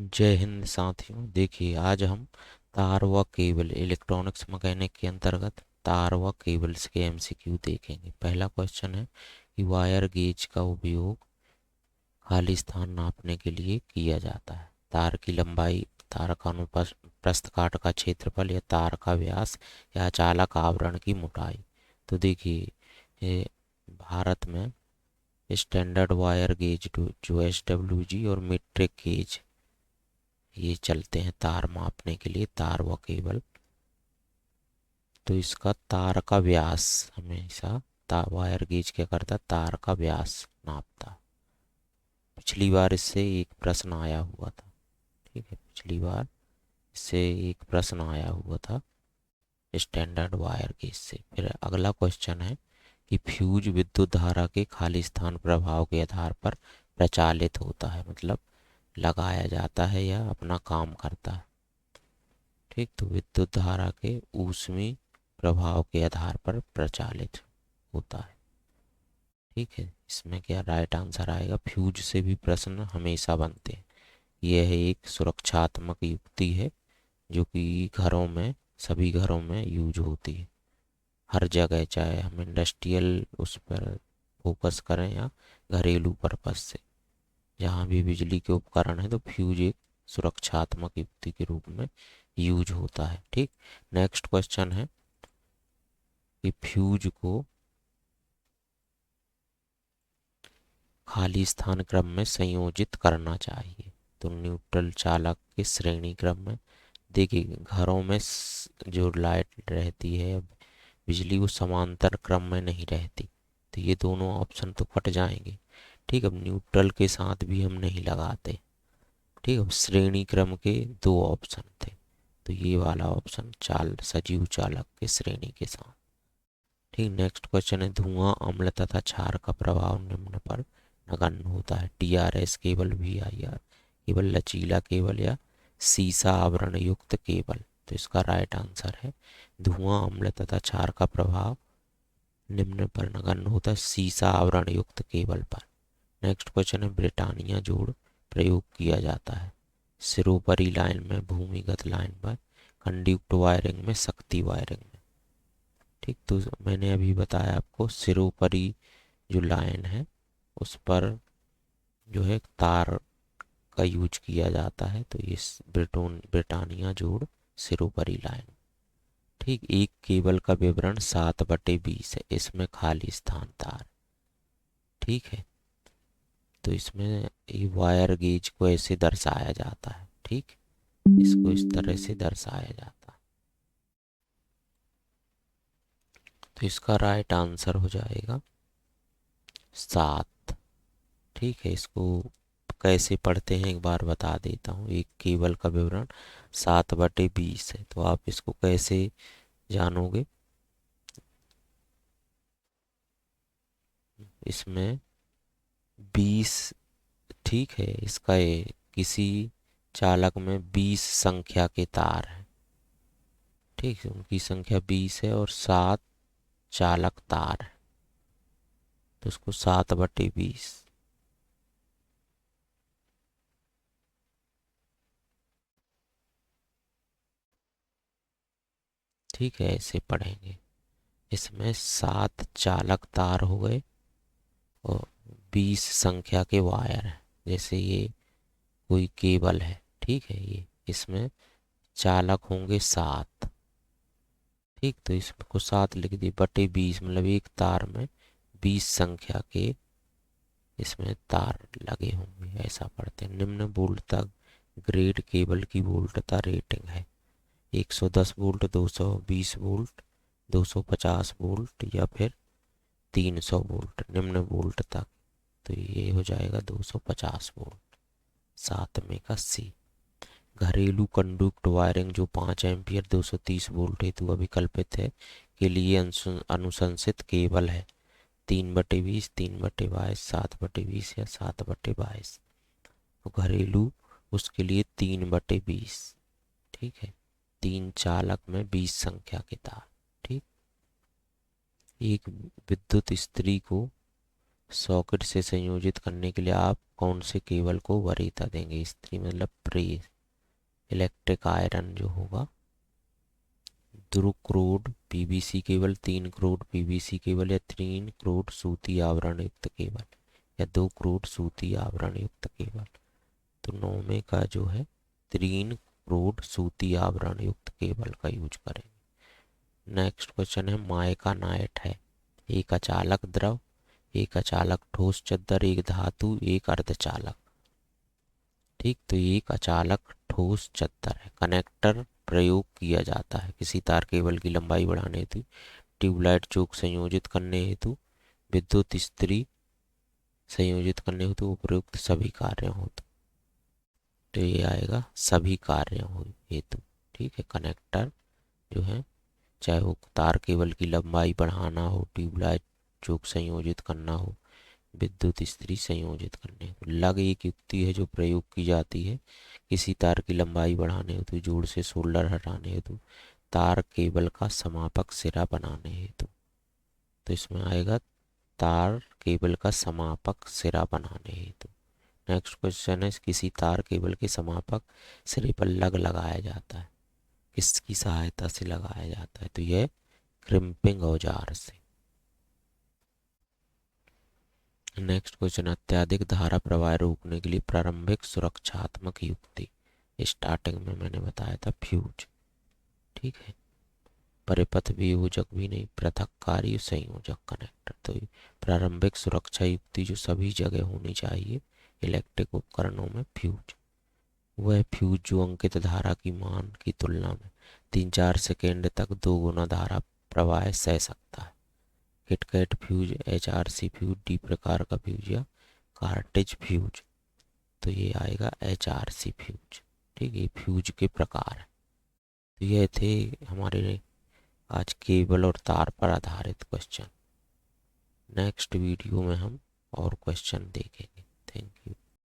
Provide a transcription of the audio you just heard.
जय हिंद साथियों। देखिए, आज हम तार व केबल इलेक्ट्रॉनिक्स मैकेनिक के अंतर्गत तार व केबल्स के एमसीक्यू देखेंगे। पहला क्वेश्चन है कि वायर गेज का उपयोग खाली स्थान नापने के लिए किया जाता है। तार की लंबाई, तार का अनुप्रस्थ काट का क्षेत्रफल या तार का व्यास या चालक आवरण की मोटाई। तो देखिए, ये भारत में स्टैंडर्ड वायर गेज जो SWG और मीट्रिक गेज ये चलते हैं तार मापने के लिए, तार व केबल। तो इसका तार का व्यास हमेशा वायर गेज क्या करता है, तार का व्यास नापता है। पिछली बार इससे एक प्रश्न आया हुआ था। ठीक है, पिछली बार इससे एक प्रश्न आया हुआ था स्टैंडर्ड वायर गेज से। फिर अगला क्वेश्चन है कि फ्यूज विद्युत धारा के खाली स्थान प्रभाव के आधार पर प्रचालित होता है, मतलब लगाया जाता है या अपना काम करता है। ठीक, तो विद्युत धारा के ऊष्मीय प्रभाव के आधार पर प्रचालित होता है। ठीक है, इसमें क्या राइट आंसर आएगा। फ्यूज से भी प्रश्न हमेशा बनते हैं। यह एक सुरक्षात्मक युक्ति है जो कि घरों में, सभी घरों में यूज होती है, हर जगह, चाहे हम इंडस्ट्रियल उस पर फोकस करें या घरेलू पर्पज से। जहाँ भी बिजली के उपकरण है तो फ्यूज एक सुरक्षात्मक युक्ति के रूप में यूज होता है। ठीक, नेक्स्ट क्वेश्चन है कि फ्यूज को खाली स्थान क्रम में संयोजित करना चाहिए। तो न्यूट्रल चालक के श्रेणी क्रम में। देखिए, घरों में जो लाइट रहती है, बिजली, वो समांतर क्रम में नहीं रहती, तो ये दोनों ऑप्शन तो कट जाएंगे। ठीक, अब न्यूट्रल के साथ भी हम नहीं लगाते। ठीक, अब श्रेणी क्रम के दो ऑप्शन थे, तो ये वाला ऑप्शन सजीव चालक के श्रेणी के साथ। ठीक, नेक्स्ट क्वेश्चन है धुआं, अम्ल तथा क्षार का प्रभाव निम्न पर नगण्य होता है। TRS केबल, VIR केबल, लचीला केबल या सीसा आवरण युक्त केबल। तो इसका राइट आंसर है धुआं, अम्ल तथा क्षार का प्रभाव निम्न पर नगण्य होता है सीसा आवरण युक्त केबल पर। नेक्स्ट क्वेश्चन है ब्रिटानिया जोड़ प्रयोग किया जाता है सिरोपरी लाइन में, भूमिगत लाइन पर, कंडक्ट वायरिंग में, शक्ति वायरिंग में। ठीक, तो मैंने अभी बताया आपको सिरोपरी जो लाइन है उस पर जो है तार का यूज किया जाता है, तो ये ब्रिटानिया जोड़ सिरोपरी लाइन। ठीक, एक केबल का विवरण 7/20 है, इसमें खाली स्थान तार। ठीक है, तो इसमें ये वायर गेज को ऐसे दर्शाया जाता है। ठीक, इसको इस तरह से दर्शाया जाता है। तो इसका राइट आंसर हो जाएगा 7। ठीक है, इसको कैसे पढ़ते हैं एक बार बता देता हूँ। एक केबल का विवरण 7/20 है, तो आप इसको कैसे जानोगे। इसमें 20, ठीक है, इसका ये किसी चालक में 20 संख्या के तार हैं। ठीक है, उनकी संख्या 20 है और 7 चालक तार है, तो उसको 7/20। ठीक है, ऐसे पढ़ेंगे। इसमें 7 चालक तार हो गए और 20 संख्या के वायर हैं। जैसे ये कोई केबल है, ठीक है, ये इसमें चालक होंगे 7। ठीक, तो इसको 7 लिख दी बटे 20, मतलब एक तार में 20 संख्या के इसमें तार लगे होंगे, ऐसा पढ़ते हैं। निम्न वोल्टता ग्रेड केबल की वोल्टता रेटिंग है 110 वोल्ट, 220 वोल्ट, 250 वोल्ट या फिर 300 वोल्ट। निम्न वोल्ट तक, तो ये हो जाएगा 250 वोल्ट, 7 में का C। घरेलू कंडक्ट वायरिंग जो 5 एम्पियर 230 वोल्ट हेतु अभिकल्पित है के लिए अनुशंसित केबल है 3/20, 3/22, 7/20 या 7/22। तो घरेलू उसके लिए 3/20। ठीक है, 3 चालक में 20 संख्या के तार। ठीक, एक विद्युत इस्त्री को सॉकेट से संयोजित करने के लिए आप कौन से केबल को वरीयता देंगे? स्त्री मतलब प्री। इलेक्ट्रिक आयरन जो होगा, ध्रुव cored PVC cable, 3 cored PVC cable, या 3 क्रूड सूती आवरण युक्त केबल, या 2 क्रूड सूती आवरण युक्त केबल। तो 9 में का जो है 3 क्रूड सूती आवरण युक्त केबल का यूज करेंगे। नेक्स्ट क्वेश्चन है मायका नाइट है, एक अचालक द्रव, एक अचालक ठोस चद्दर, एक धातु, एक अर्धचालक। ठीक, तो ये एक अचालक ठोस चद्दर है। कनेक्टर प्रयोग किया जाता है किसी तार केबल की लंबाई बढ़ाने हेतु, ट्यूबलाइट चोक संयोजित करने हेतु, विद्युत इस्त्री संयोजित करने हेतु, उपयुक्त सभी कार्यों हेतु। तो ये आएगा सभी कार्यों हेतु। ठीक है, कनेक्टर जो है, चाहे वो तार केबल की लंबाई बढ़ाना हो, ट्यूबलाइट चोक संयोजित करना हो, विद्युत इस्त्री संयोजित करने हेतु। लग एक युक्ति है जो प्रयोग की जाती है किसी तार की लंबाई बढ़ाने हेतु, जोड़ से सोल्डर हटाने हेतु, तार केबल का समापक सिरा बनाने हेतु। तो इसमें आएगा तार केबल का समापक सिरा बनाने हेतु। नेक्स्ट क्वेश्चन है किसी तार केबल के समापक सिरे पर लग लगाया जाता है, किसकी सहायता से लगाया जाता है? तो यह क्रिम्पिंग औजार से। नेक्स्ट क्वेश्चन, अत्यधिक धारा प्रवाह रोकने के लिए प्रारंभिक सुरक्षात्मक युक्ति। स्टार्टिंग में मैंने बताया था फ्यूज। ठीक है, परिपथ वियोजक भी नहीं, पृथककारी संयोजक कनेक्टर। तो प्रारंभिक सुरक्षा युक्ति जो सभी जगह होनी चाहिए इलेक्ट्रिक उपकरणों में, फ्यूज। वह फ्यूज जो अंकित धारा की मान की तुलना में 3-4 सेकेंड तक 2 गुना धारा प्रवाह सह सकता है। KitKat fuse, HRC fuse, D प्रकार का फ्यूज, या कार्टेज फ्यूज। तो ये आएगा HRC फ्यूज। ठीक है, फ्यूज के प्रकार है। तो ये थे हमारे आज केबल और तार पर आधारित क्वेश्चन। नेक्स्ट वीडियो में हम और क्वेश्चन देखेंगे। Thank you.